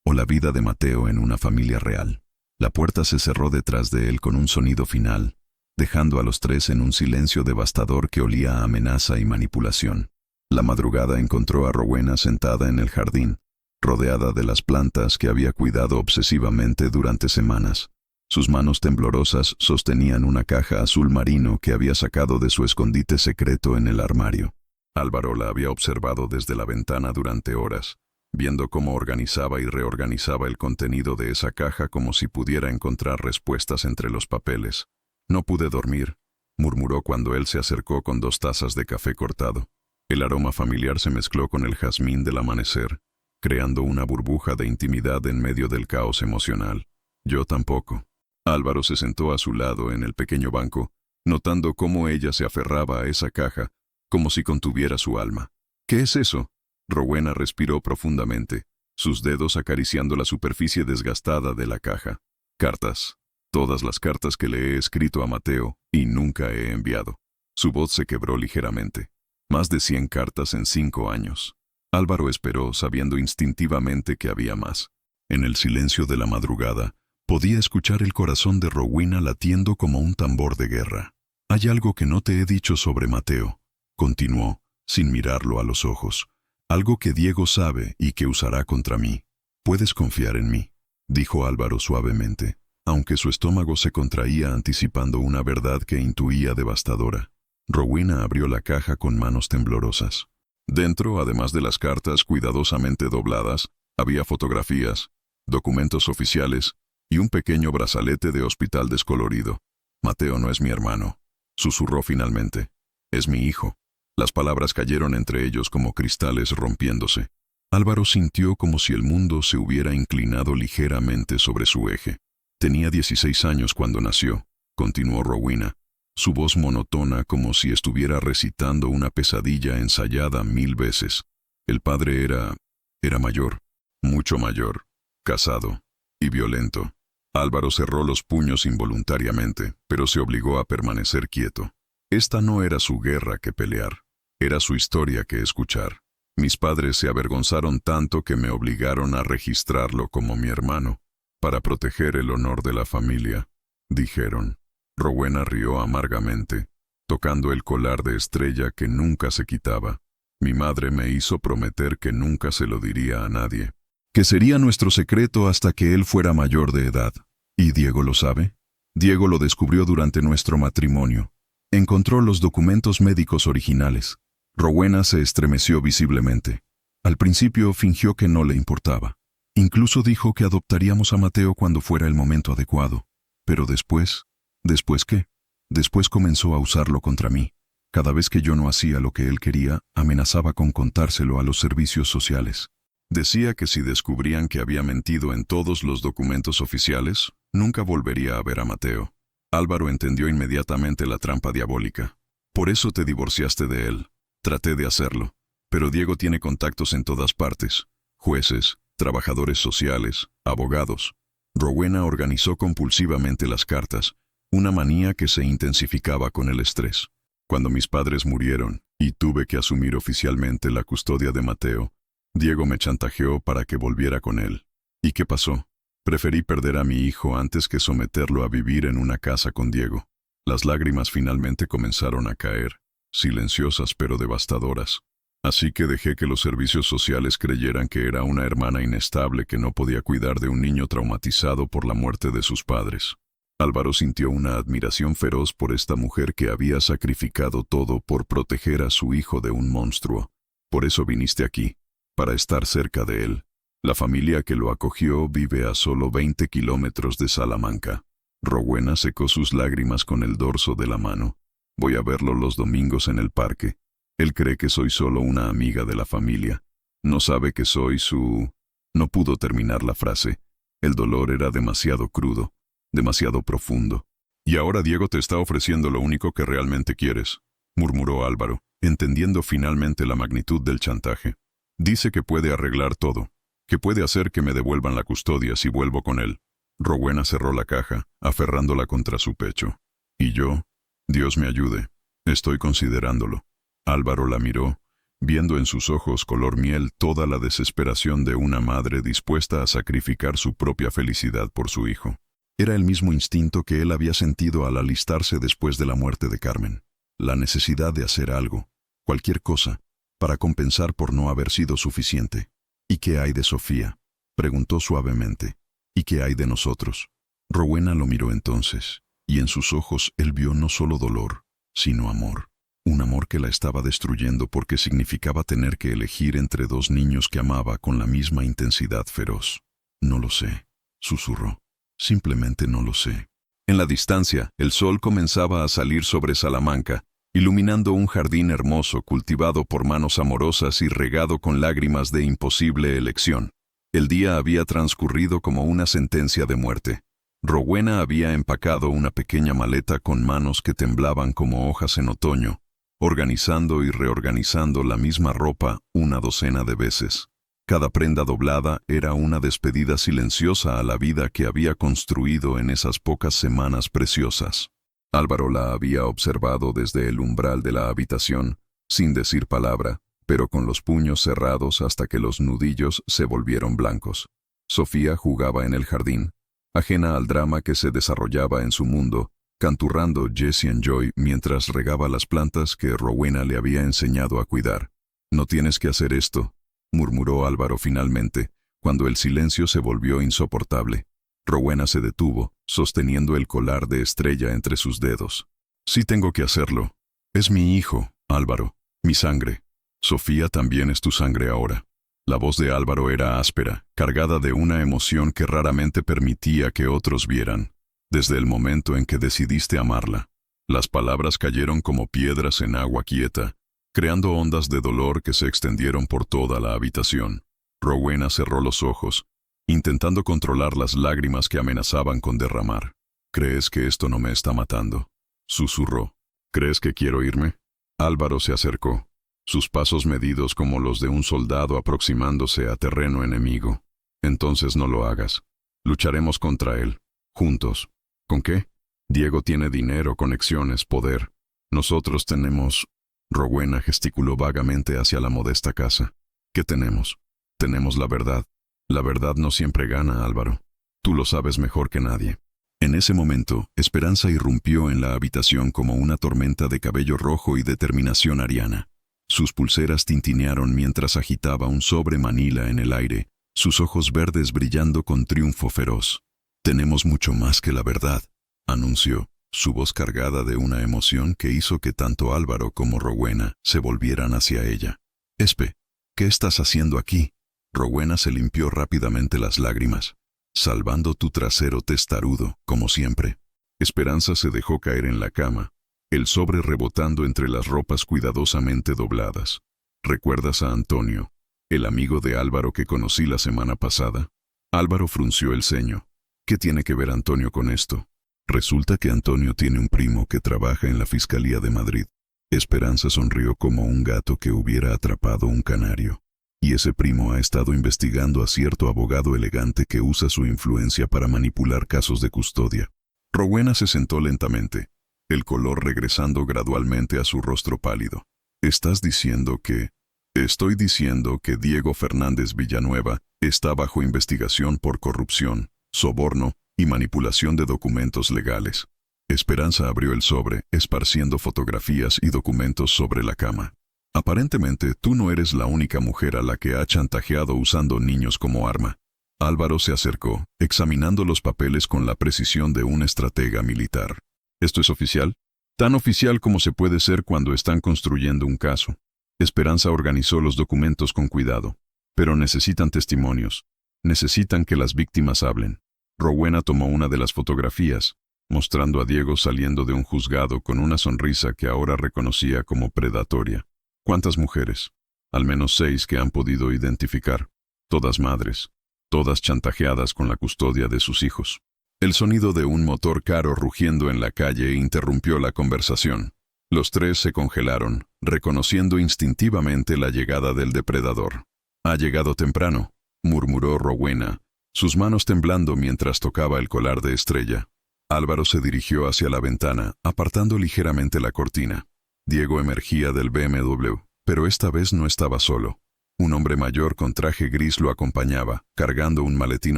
o la vida de Mateo en una familia real. La puerta se cerró detrás de él con un sonido final, dejando a los tres en un silencio devastador que olía a amenaza y manipulación. La madrugada encontró a Rowena sentada en el jardín, rodeada de las plantas que había cuidado obsesivamente durante semanas. Sus manos temblorosas sostenían una caja azul marino que había sacado de su escondite secreto en el armario. Álvaro la había observado desde la ventana durante horas, viendo cómo organizaba y reorganizaba el contenido de esa caja como si pudiera encontrar respuestas entre los papeles. No pude dormir, murmuró cuando él se acercó con 2 tazas de café cortado. El aroma familiar se mezcló con el jazmín del amanecer, creando una burbuja de intimidad en medio del caos emocional. Yo tampoco. Álvaro se sentó a su lado en el pequeño banco, notando cómo ella se aferraba a esa caja, como si contuviera su alma. ¿Qué es eso? Rowena respiró profundamente, sus dedos acariciando la superficie desgastada de la caja. Cartas. Todas las cartas que le he escrito a Mateo y nunca he enviado. Su voz se quebró ligeramente. Más de 100 cartas en 5 años. Álvaro esperó, sabiendo instintivamente que había más. En el silencio de la madrugada, podía escuchar el corazón de Rowena latiendo como un tambor de guerra. Hay algo que no te he dicho sobre Mateo, continuó, sin mirarlo a los ojos. Algo que Diego sabe y que usará contra mí. Puedes confiar en mí, dijo Álvaro suavemente, aunque su estómago se contraía anticipando una verdad que intuía devastadora. Rowena abrió la caja con manos temblorosas. Dentro, además de las cartas cuidadosamente dobladas, había fotografías, documentos oficiales y un pequeño brazalete de hospital descolorido. Mateo no es mi hermano, susurró finalmente. Es mi hijo. Las palabras cayeron entre ellos como cristales rompiéndose. Álvaro sintió como si el mundo se hubiera inclinado ligeramente sobre su eje. Tenía 16 años cuando nació, continuó Rowena, su voz monótona como si estuviera recitando una pesadilla ensayada 1000 veces. El padre era mayor, mucho mayor, casado y violento. Álvaro cerró los puños involuntariamente, pero se obligó a permanecer quieto. Esta no era su guerra que pelear, era su historia que escuchar. Mis padres se avergonzaron tanto que me obligaron a registrarlo como mi hermano, para proteger el honor de la familia, dijeron. Rowena rió amargamente, tocando el colar de estrella que nunca se quitaba. Mi madre me hizo prometer que nunca se lo diría a nadie, que sería nuestro secreto hasta que él fuera mayor de edad. ¿Y Diego lo sabe? Diego lo descubrió durante nuestro matrimonio. Encontró los documentos médicos originales. Rowena se estremeció visiblemente. Al principio fingió que no le importaba. Incluso dijo que adoptaríamos a Mateo cuando fuera el momento adecuado. Pero después... ¿Después qué? Después comenzó a usarlo contra mí. Cada vez que yo no hacía lo que él quería, amenazaba con contárselo a los servicios sociales. Decía que si descubrían que había mentido en todos los documentos oficiales, nunca volvería a ver a Mateo. Álvaro entendió inmediatamente la trampa diabólica. Por eso te divorciaste de él. Traté de hacerlo. Pero Diego tiene contactos en todas partes. Jueces, trabajadores sociales, abogados. Rowena organizó compulsivamente las cartas, una manía que se intensificaba con el estrés. Cuando mis padres murieron y tuve que asumir oficialmente la custodia de Mateo, Diego me chantajeó para que volviera con él. ¿Y qué pasó? Preferí perder a mi hijo antes que someterlo a vivir en una casa con Diego. Las lágrimas finalmente comenzaron a caer, silenciosas pero devastadoras. Así que dejé que los servicios sociales creyeran que era una hermana inestable que no podía cuidar de un niño traumatizado por la muerte de sus padres. Álvaro sintió una admiración feroz por esta mujer que había sacrificado todo por proteger a su hijo de un monstruo. Por eso viniste aquí, para estar cerca de él. La familia que lo acogió vive a solo 20 kilómetros de Salamanca. Rowena secó sus lágrimas con el dorso de la mano. Voy a verlo los domingos en el parque. Él cree que soy solo una amiga de la familia. No sabe que soy su... No pudo terminar la frase. El dolor era demasiado crudo, demasiado profundo. Y ahora Diego te está ofreciendo lo único que realmente quieres, murmuró Álvaro, entendiendo finalmente la magnitud del chantaje. Dice que puede arreglar todo, que puede hacer que me devuelvan la custodia si vuelvo con él. Rowena cerró la caja, aferrándola contra su pecho. Y yo, Dios me ayude, estoy considerándolo. Álvaro la miró, viendo en sus ojos color miel toda la desesperación de una madre dispuesta a sacrificar su propia felicidad por su hijo. Era el mismo instinto que él había sentido al alistarse después de la muerte de Carmen. La necesidad de hacer algo, cualquier cosa, para compensar por no haber sido suficiente. ¿Y qué hay de Sofía?, preguntó suavemente. ¿Y qué hay de nosotros? Rowena lo miró entonces, y en sus ojos él vio no solo dolor, sino amor. Un amor que la estaba destruyendo porque significaba tener que elegir entre dos niños que amaba con la misma intensidad feroz. No lo sé, susurró. Simplemente no lo sé. En la distancia, el sol comenzaba a salir sobre Salamanca, iluminando un jardín hermoso cultivado por manos amorosas y regado con lágrimas de imposible elección. El día había transcurrido como una sentencia de muerte. Rowena había empacado una pequeña maleta con manos que temblaban como hojas en otoño, organizando y reorganizando la misma ropa una docena de veces. Cada prenda doblada era una despedida silenciosa a la vida que había construido en esas pocas semanas preciosas. Álvaro la había observado desde el umbral de la habitación, sin decir palabra, pero con los puños cerrados hasta que los nudillos se volvieron blancos. Sofía jugaba en el jardín, ajena al drama que se desarrollaba en su mundo, canturrando Jesse and Joy mientras regaba las plantas que Rowena le había enseñado a cuidar. «No tienes que hacer esto», murmuró Álvaro finalmente, cuando el silencio se volvió insoportable. Rowena se detuvo, sosteniendo el colar de estrella entre sus dedos. «Sí tengo que hacerlo. Es mi hijo, Álvaro, mi sangre. Sofía también es tu sangre ahora». La voz de Álvaro era áspera, cargada de una emoción que raramente permitía que otros vieran. «Desde el momento en que decidiste amarla». Las palabras cayeron como piedras en agua quieta, creando ondas de dolor que se extendieron por toda la habitación. Rowena cerró los ojos, intentando controlar las lágrimas que amenazaban con derramar. «¿Crees que esto no me está matando?», susurró. «¿Crees que quiero irme?». Álvaro se acercó, sus pasos medidos como los de un soldado aproximándose a terreno enemigo. «Entonces no lo hagas. Lucharemos contra él, juntos». «¿Con qué?». «Diego tiene dinero, conexiones, poder. Nosotros tenemos...». Rowena gesticuló vagamente hacia la modesta casa. ¿Qué tenemos? Tenemos la verdad. La verdad no siempre gana, Álvaro. Tú lo sabes mejor que nadie. En ese momento, Esperanza irrumpió en la habitación como una tormenta de cabello rojo y determinación ariana. Sus pulseras tintinearon mientras agitaba un sobre manila en el aire, sus ojos verdes brillando con triunfo feroz. «Tenemos mucho más que la verdad», anunció, su voz cargada de una emoción que hizo que tanto Álvaro como Rowena se volvieran hacia ella. «Espe, ¿qué estás haciendo aquí?» Rowena se limpió rápidamente las lágrimas. «Salvando tu trasero testarudo, como siempre». Esperanza se dejó caer en la cama, el sobre rebotando entre las ropas cuidadosamente dobladas. «¿Recuerdas a Antonio, el amigo de Álvaro que conocí la semana pasada?» Álvaro frunció el ceño. «¿Qué tiene que ver Antonio con esto?» «Resulta que Antonio tiene un primo que trabaja en la Fiscalía de Madrid». Esperanza sonrió como un gato que hubiera atrapado un canario. «Y ese primo ha estado investigando a cierto abogado elegante que usa su influencia para manipular casos de custodia». Rowena se sentó lentamente, el color regresando gradualmente a su rostro pálido. «¿Estás diciendo que...?» «Estoy diciendo que Diego Fernández Villanueva está bajo investigación por corrupción, soborno y manipulación de documentos legales». Esperanza abrió el sobre, esparciendo fotografías y documentos sobre la cama. «Aparentemente, tú no eres la única mujer a la que ha chantajeado usando niños como arma». Álvaro se acercó, examinando los papeles con la precisión de un estratega militar. «¿Esto es oficial?» «Tan oficial como se puede ser cuando están construyendo un caso». Esperanza organizó los documentos con cuidado. «Pero necesitan testimonios. Necesitan que las víctimas hablen». Rowena tomó una de las fotografías, mostrando a Diego saliendo de un juzgado con una sonrisa que ahora reconocía como predatoria. «¿Cuántas mujeres?» «Al menos 6 que han podido identificar. Todas madres. Todas chantajeadas con la custodia de sus hijos». El sonido de un motor caro rugiendo en la calle interrumpió la conversación. Los tres se congelaron, reconociendo instintivamente la llegada del depredador. «Ha llegado temprano», murmuró Rowena, sus manos temblando mientras tocaba el colar de Estrella. Álvaro se dirigió hacia la ventana, apartando ligeramente la cortina. Diego emergía del BMW, pero esta vez no estaba solo. Un hombre mayor con traje gris lo acompañaba, cargando un maletín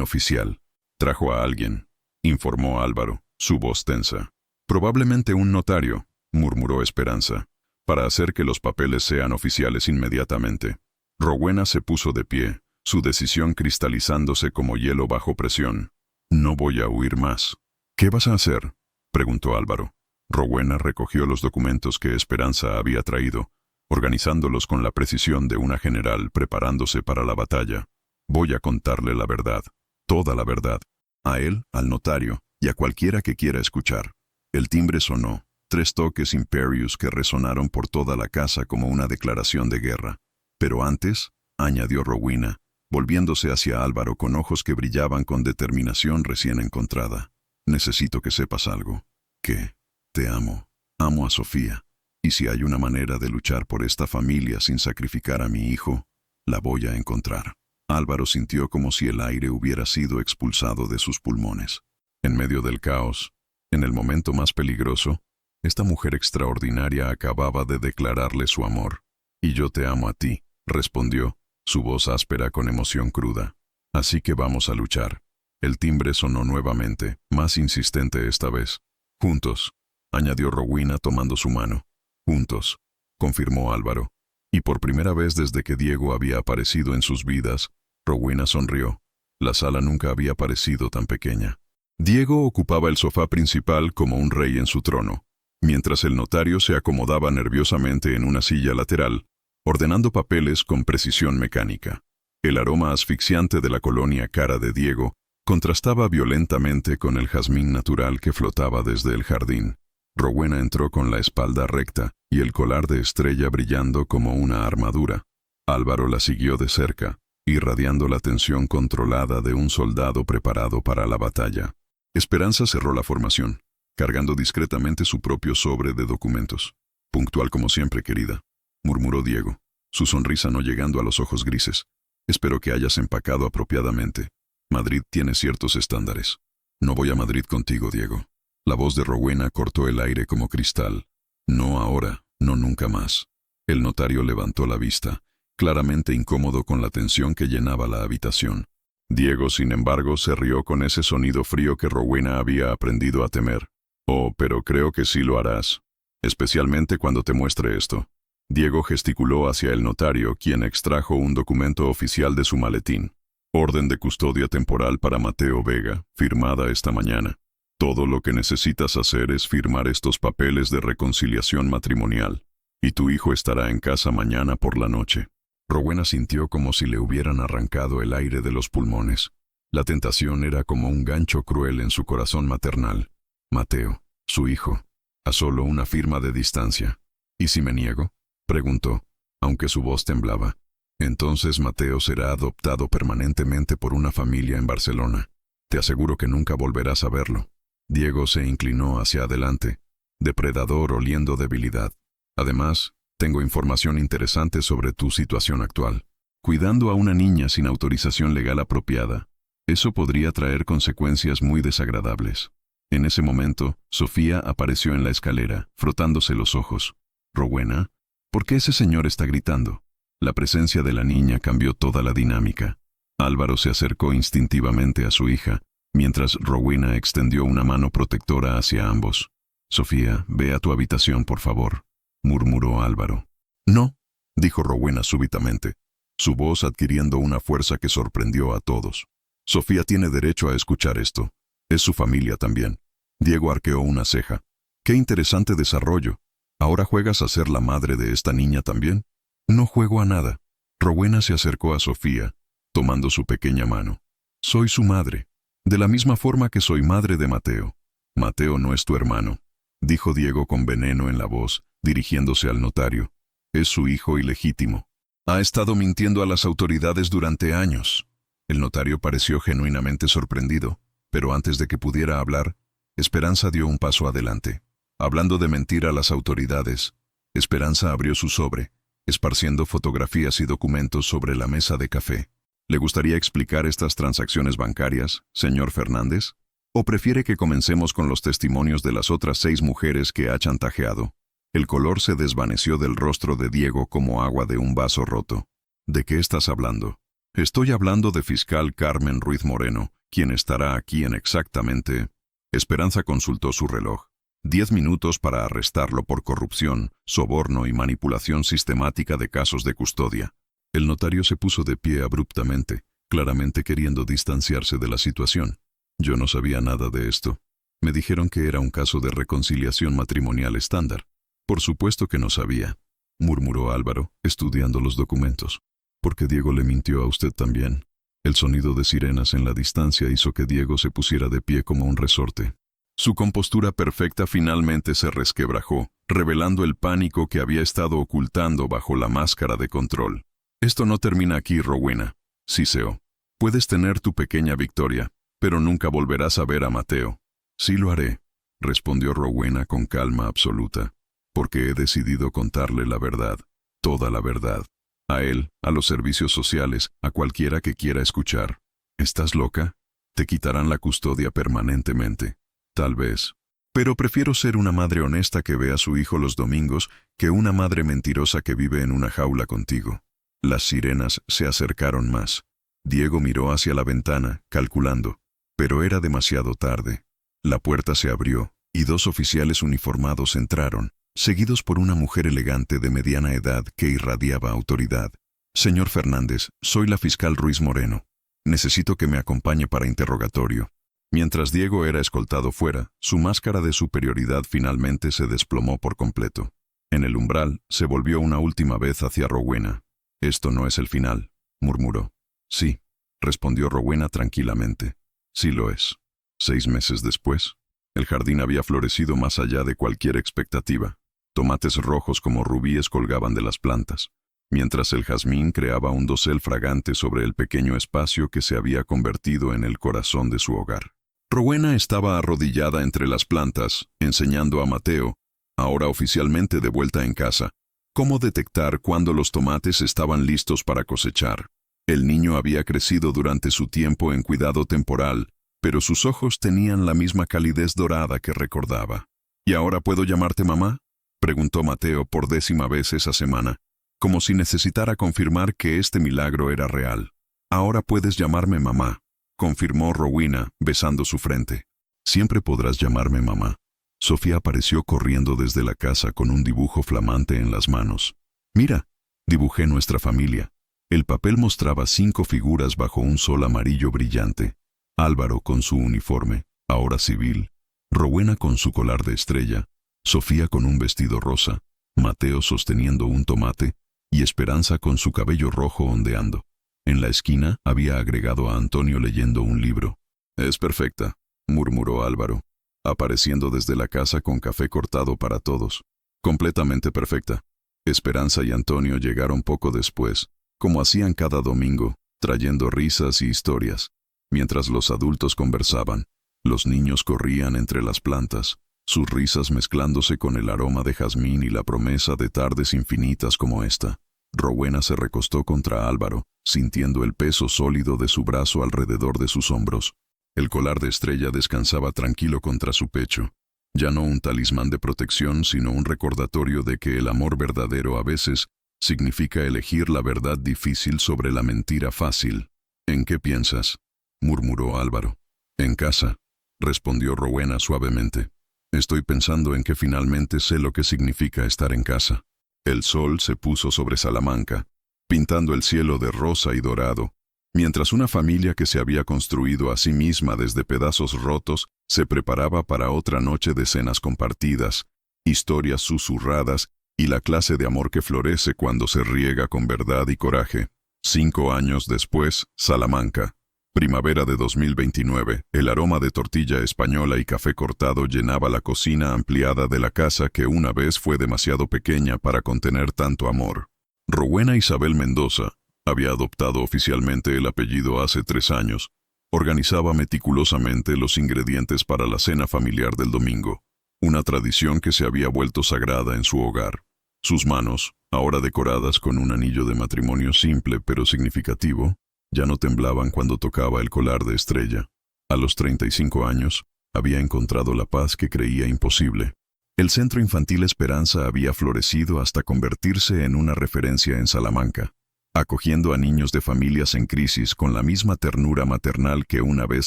oficial. «Trajo a alguien», informó Álvaro, su voz tensa. «Probablemente un notario», murmuró Esperanza, «para hacer que los papeles sean oficiales inmediatamente». Rowena se puso de pie, su decisión cristalizándose como hielo bajo presión. «No voy a huir más». «¿Qué vas a hacer?», preguntó Álvaro. Rowena recogió los documentos que Esperanza había traído, organizándolos con la precisión de una general preparándose para la batalla. «Voy a contarle la verdad, toda la verdad. A él, al notario, y a cualquiera que quiera escuchar». El timbre sonó, 3 toques imperios que resonaron por toda la casa como una declaración de guerra. «Pero antes», añadió Rowena, volviéndose hacia Álvaro con ojos que brillaban con determinación recién encontrada, «necesito que sepas algo. Que te amo. Amo a Sofía. Y si hay una manera de luchar por esta familia sin sacrificar a mi hijo, la voy a encontrar». Álvaro sintió como si el aire hubiera sido expulsado de sus pulmones. En medio del caos, en el momento más peligroso, esta mujer extraordinaria acababa de declararle su amor. «Y yo te amo a ti», respondió, su voz áspera con emoción cruda. «Así que vamos a luchar». El timbre sonó nuevamente, más insistente esta vez. «Juntos», añadió Rowena tomando su mano. «Juntos», confirmó Álvaro. Y por primera vez desde que Diego había aparecido en sus vidas, Rowena sonrió. La sala nunca había parecido tan pequeña. Diego ocupaba el sofá principal como un rey en su trono, mientras el notario se acomodaba nerviosamente en una silla lateral, ordenando papeles con precisión mecánica. El aroma asfixiante de la colonia cara de Diego contrastaba violentamente con el jazmín natural que flotaba desde el jardín. Rowena entró con la espalda recta y el colar de Estrella brillando como una armadura. Álvaro la siguió de cerca, irradiando la tensión controlada de un soldado preparado para la batalla. Esperanza cerró la formación, cargando discretamente su propio sobre de documentos. «Puntual como siempre, querida», murmuró Diego, su sonrisa no llegando a los ojos grises. «Espero que hayas empacado apropiadamente. Madrid tiene ciertos estándares. No voy a Madrid contigo, Diego». La voz de Rowena cortó el aire como cristal. «No ahora, no nunca más». El notario levantó la vista, claramente incómodo con la tensión que llenaba la habitación. Diego, sin embargo, se rió con ese sonido frío que Rowena había aprendido a temer. Oh, pero creo que sí lo harás. Especialmente cuando te muestre esto. Diego gesticuló hacia el notario, quien extrajo un documento oficial de su maletín. Orden de custodia temporal para Mateo Vega, firmada esta mañana. Todo lo que necesitas hacer es firmar estos papeles de reconciliación matrimonial, y tu hijo estará en casa mañana por la noche. Rowena sintió como si le hubieran arrancado el aire de los pulmones. La tentación era como un gancho cruel en su corazón maternal. Mateo, su hijo, a solo una firma de distancia. ¿Y si me niego?, preguntó, aunque su voz temblaba. Entonces Mateo será adoptado permanentemente por una familia en Barcelona. Te aseguro que nunca volverás a verlo. Diego se inclinó hacia adelante, depredador oliendo debilidad. Además, tengo información interesante sobre tu situación actual. Cuidando a una niña sin autorización legal apropiada, eso podría traer consecuencias muy desagradables. En ese momento, Sofía apareció en la escalera, frotándose los ojos. Rowena, ¿por qué ese señor está gritando? La presencia de la niña cambió toda la dinámica. Álvaro se acercó instintivamente a su hija, mientras Rowena extendió una mano protectora hacia ambos. Sofía, ve a tu habitación, por favor, murmuró Álvaro. No, dijo Rowena súbitamente, su voz adquiriendo una fuerza que sorprendió a todos. Sofía tiene derecho a escuchar esto. Es su familia también. Diego arqueó una ceja. ¡Qué interesante desarrollo! ¿Ahora juegas a ser la madre de esta niña también? No juego a nada. Rowena se acercó a Sofía, tomando su pequeña mano. Soy su madre, de la misma forma que soy madre de Mateo. Mateo no es tu hermano, dijo Diego con veneno en la voz, dirigiéndose al notario. Es su hijo ilegítimo. Ha estado mintiendo a las autoridades durante años. El notario pareció genuinamente sorprendido, pero antes de que pudiera hablar, Esperanza dio un paso adelante. Hablando de mentir a las autoridades, Esperanza abrió su sobre, esparciendo fotografías y documentos sobre la mesa de café. ¿Le gustaría explicar estas transacciones bancarias, señor Fernández? ¿O prefiere que comencemos con los testimonios de las otras 6 mujeres que ha chantajeado? El color se desvaneció del rostro de Diego como agua de un vaso roto. ¿De qué estás hablando? Estoy hablando de fiscal Carmen Ruiz Moreno, quien estará aquí en exactamente... Esperanza consultó su reloj. 10 minutos para arrestarlo por corrupción, soborno y manipulación sistemática de casos de custodia. El notario se puso de pie abruptamente, claramente queriendo distanciarse de la situación. Yo no sabía nada de esto. Me dijeron que era un caso de reconciliación matrimonial estándar. Por supuesto que no sabía, murmuró Álvaro, estudiando los documentos. Porque Diego le mintió a usted también. El sonido de sirenas en la distancia hizo que Diego se pusiera de pie como un resorte. Su compostura perfecta finalmente se resquebrajó, revelando el pánico que había estado ocultando bajo la máscara de control. Esto no termina aquí, Rowena, siseó. Puedes tener tu pequeña victoria, pero nunca volverás a ver a Mateo. Sí lo haré, respondió Rowena con calma absoluta, porque he decidido contarle la verdad, toda la verdad. A él, a los servicios sociales, a cualquiera que quiera escuchar. ¿Estás loca? Te quitarán la custodia permanentemente. Tal vez. Pero prefiero ser una madre honesta que ve a su hijo los domingos que una madre mentirosa que vive en una jaula contigo. Las sirenas se acercaron más. Diego miró hacia la ventana, calculando. Pero era demasiado tarde. La puerta se abrió, y 2 oficiales uniformados entraron, seguidos por una mujer elegante de mediana edad que irradiaba autoridad. Señor Fernández, soy la fiscal Ruiz Moreno. Necesito que me acompañe para interrogatorio. Mientras Diego era escoltado fuera, su máscara de superioridad finalmente se desplomó por completo. En el umbral, se volvió una última vez hacia Rowena. Esto no es el final, murmuró. Sí, respondió Rowena tranquilamente. Sí lo es. 6 meses después, el jardín había florecido más allá de cualquier expectativa. Tomates rojos como rubíes colgaban de las plantas, mientras el jazmín creaba un dosel fragante sobre el pequeño espacio que se había convertido en el corazón de su hogar. Rowena estaba arrodillada entre las plantas, enseñando a Mateo, ahora oficialmente de vuelta en casa, cómo detectar cuándo los tomates estaban listos para cosechar. El niño había crecido durante su tiempo en cuidado temporal, pero sus ojos tenían la misma calidez dorada que recordaba. ¿Y ahora puedo llamarte mamá?, preguntó Mateo por 10ª vez esa semana. como si necesitara confirmar que este milagro era real. «Ahora puedes llamarme mamá», confirmó Rowena, besando su frente. «Siempre podrás llamarme mamá». Sofía apareció corriendo desde la casa con un dibujo flamante en las manos. «Mira, dibujé nuestra familia». El papel mostraba 5 figuras bajo un sol amarillo brillante. Álvaro con su uniforme, ahora civil, Rowena con su colar de estrella, Sofía con un vestido rosa, Mateo sosteniendo un tomate y Esperanza con su cabello rojo ondeando. En la esquina había agregado a Antonio leyendo un libro. «Es perfecta», murmuró Álvaro, apareciendo desde la casa con café cortado para todos. «Completamente perfecta». Esperanza y Antonio llegaron poco después, como hacían cada domingo, trayendo risas y historias. Mientras los adultos conversaban, los niños corrían entre las plantas, sus risas mezclándose con el aroma de jazmín y la promesa de tardes infinitas como esta. Rowena se recostó contra Álvaro, sintiendo el peso sólido de su brazo alrededor de sus hombros. El colar de estrella descansaba tranquilo contra su pecho. Ya no un talismán de protección, sino un recordatorio de que el amor verdadero a veces significa elegir la verdad difícil sobre la mentira fácil. «¿En qué piensas?», murmuró Álvaro. «En casa», respondió Rowena suavemente. «Estoy pensando en que finalmente sé lo que significa estar en casa». El sol se puso sobre Salamanca, pintando el cielo de rosa y dorado, mientras una familia que se había construido a sí misma desde pedazos rotos se preparaba para otra noche de cenas compartidas, historias susurradas y la clase de amor que florece cuando se riega con verdad y coraje. 5 años después, Salamanca. Primavera de 2029, el aroma de tortilla española y café cortado llenaba la cocina ampliada de la casa que una vez fue demasiado pequeña para contener tanto amor. Rowena Isabel Mendoza había adoptado oficialmente el apellido hace 3 años. Organizaba meticulosamente los ingredientes para la cena familiar del domingo, una tradición que se había vuelto sagrada en su hogar. Sus manos, ahora decoradas con un anillo de matrimonio simple pero significativo, ya no temblaban cuando tocaba el colar de estrella. A los 35 años, había encontrado la paz que creía imposible. El Centro Infantil Esperanza había florecido hasta convertirse en una referencia en Salamanca, acogiendo a niños de familias en crisis con la misma ternura maternal que una vez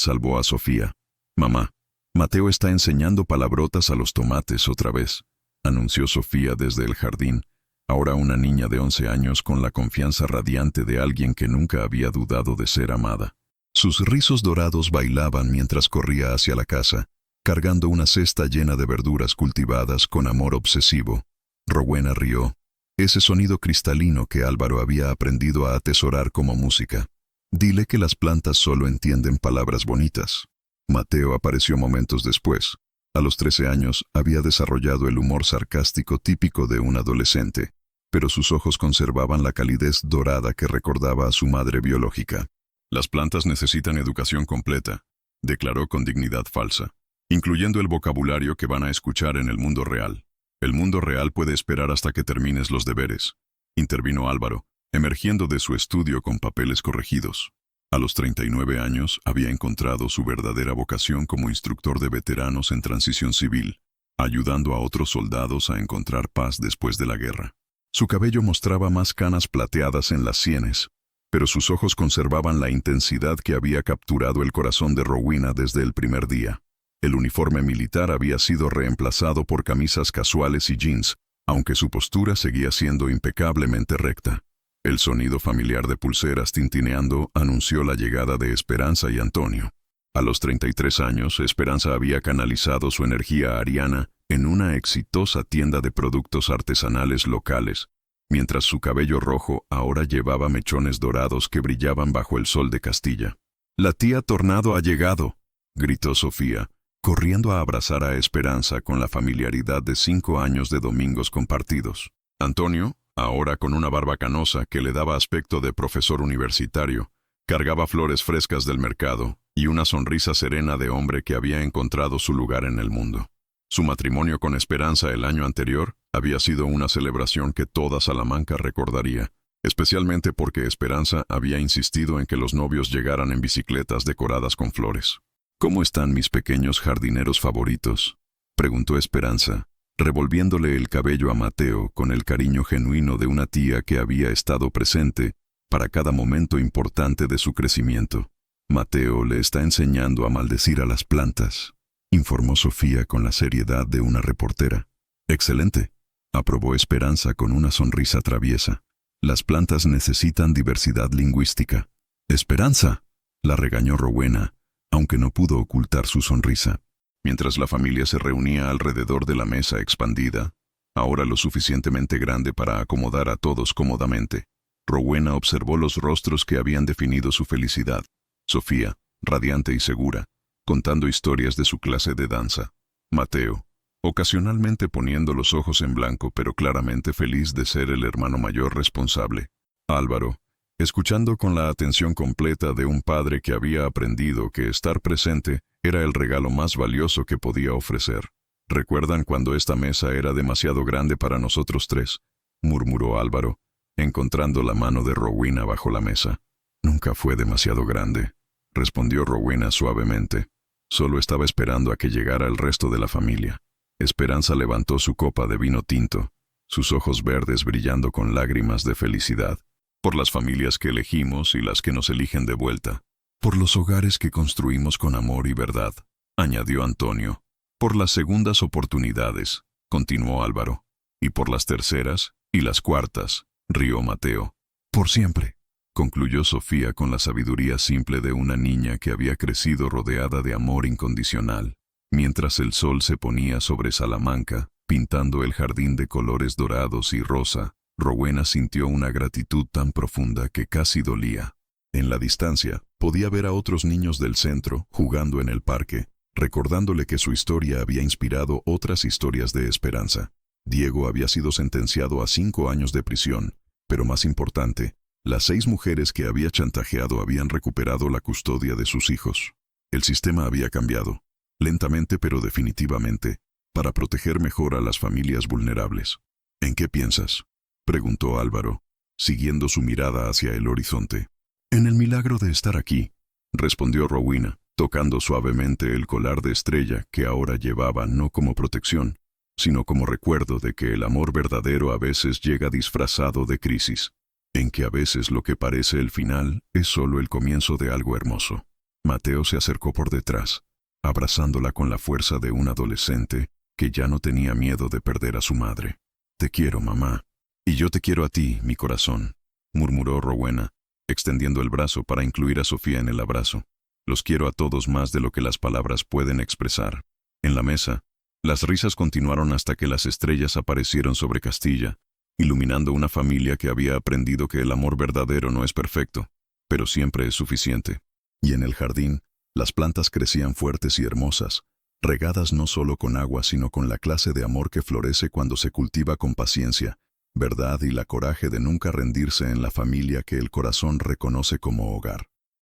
salvó a Sofía. «Mamá, Mateo está enseñando palabrotas a los tomates otra vez», anunció Sofía desde el jardín, ahora una niña de 11 años con la confianza radiante de alguien que nunca había dudado de ser amada. Sus rizos dorados bailaban mientras corría hacia la casa, cargando una cesta llena de verduras cultivadas con amor obsesivo. Rowena rió, ese sonido cristalino que Álvaro había aprendido a atesorar como música. «Dile que las plantas solo entienden palabras bonitas». Mateo apareció momentos después. A los 13 años había desarrollado el humor sarcástico típico de un adolescente, pero sus ojos conservaban la calidez dorada que recordaba a su madre biológica. «Las plantas necesitan educación completa», declaró con dignidad falsa, «incluyendo el vocabulario que van a escuchar en el mundo real. El mundo real puede esperar hasta que termines los deberes», intervino Álvaro, emergiendo de su estudio con papeles corregidos. A los 39 años había encontrado su verdadera vocación como instructor de veteranos en transición civil, ayudando a otros soldados a encontrar paz después de la guerra. Su cabello mostraba más canas plateadas en las sienes, pero sus ojos conservaban la intensidad que había capturado el corazón de Rowena desde el primer día. El uniforme militar había sido reemplazado por camisas casuales y jeans, aunque su postura seguía siendo impecablemente recta. El sonido familiar de pulseras tintineando anunció la llegada de Esperanza y Antonio. A los 33 años, Esperanza había canalizado su energía ariana en una exitosa tienda de productos artesanales locales, mientras su cabello rojo ahora llevaba mechones dorados que brillaban bajo el sol de Castilla. «La tía Tornado ha llegado», gritó Sofía, corriendo a abrazar a Esperanza con la familiaridad de 5 años de domingos compartidos. Antonio, ahora con una barba canosa que le daba aspecto de profesor universitario, cargaba flores frescas del mercado y una sonrisa serena de hombre que había encontrado su lugar en el mundo. Su matrimonio con Esperanza el año anterior había sido una celebración que toda Salamanca recordaría, especialmente porque Esperanza había insistido en que los novios llegaran en bicicletas decoradas con flores. «¿Cómo están mis pequeños jardineros favoritos?», preguntó Esperanza, revolviéndole el cabello a Mateo con el cariño genuino de una tía que había estado presente para cada momento importante de su crecimiento. Mateo le está enseñando a maldecir a las plantas, informó Sofía con la seriedad de una reportera. Excelente, aprobó Esperanza con una sonrisa traviesa. Las plantas necesitan diversidad lingüística. Esperanza, la regañó Rowena, aunque no pudo ocultar su sonrisa. Mientras la familia se reunía alrededor de la mesa expandida, ahora lo suficientemente grande para acomodar a todos cómodamente, Rowena observó los rostros que habían definido su felicidad. Sofía, radiante y segura, contando historias de su clase de danza. Mateo, ocasionalmente poniendo los ojos en blanco pero claramente feliz de ser el hermano mayor responsable. Álvaro, escuchando con la atención completa de un padre que había aprendido que estar presente era el regalo más valioso que podía ofrecer. ¿Recuerdan cuando esta mesa era demasiado grande para nosotros tres?, murmuró Álvaro, encontrando la mano de Rowena bajo la mesa. Nunca fue demasiado grande, respondió Rowena suavemente. Solo estaba esperando a que llegara el resto de la familia. Esperanza levantó su copa de vino tinto, sus ojos verdes brillando con lágrimas de felicidad. Por las familias que elegimos y las que nos eligen de vuelta. Por los hogares que construimos con amor y verdad, añadió Antonio. Por las segundas oportunidades, continuó Álvaro. Y por las terceras y las cuartas, rió Mateo. Por siempre, concluyó Sofía con la sabiduría simple de una niña que había crecido rodeada de amor incondicional. Mientras el sol se ponía sobre Salamanca, pintando el jardín de colores dorados y rosa, Rowena sintió una gratitud tan profunda que casi dolía. En la distancia, podía ver a otros niños del centro jugando en el parque, recordándole que su historia había inspirado otras historias de esperanza. Diego había sido sentenciado a 5 años de prisión, pero más importante, las 6 mujeres que había chantajeado habían recuperado la custodia de sus hijos. El sistema había cambiado, lentamente pero definitivamente, para proteger mejor a las familias vulnerables. ¿En qué piensas?, preguntó Álvaro, siguiendo su mirada hacia el horizonte. En el milagro de estar aquí, respondió Rowena, tocando suavemente el collar de estrella que ahora llevaba no como protección, sino como recuerdo de que el amor verdadero a veces llega disfrazado de crisis, en que a veces lo que parece el final es solo el comienzo de algo hermoso. Mateo se acercó por detrás, abrazándola con la fuerza de un adolescente que ya no tenía miedo de perder a su madre. Te quiero, mamá. Y yo te quiero a ti, mi corazón, murmuró Rowena, extendiendo el brazo para incluir a Sofía en el abrazo. Los quiero a todos más de lo que las palabras pueden expresar. En la mesa, las risas continuaron hasta que las estrellas aparecieron sobre Castilla, iluminando una familia que había aprendido que el amor verdadero no es perfecto, pero siempre es suficiente. Y en el jardín, las plantas crecían fuertes y hermosas, regadas no solo con agua sino con la clase de amor que florece cuando se cultiva con paciencia, verdad y la coraje de nunca rendirse en la familia que el corazón reconoce como hogar.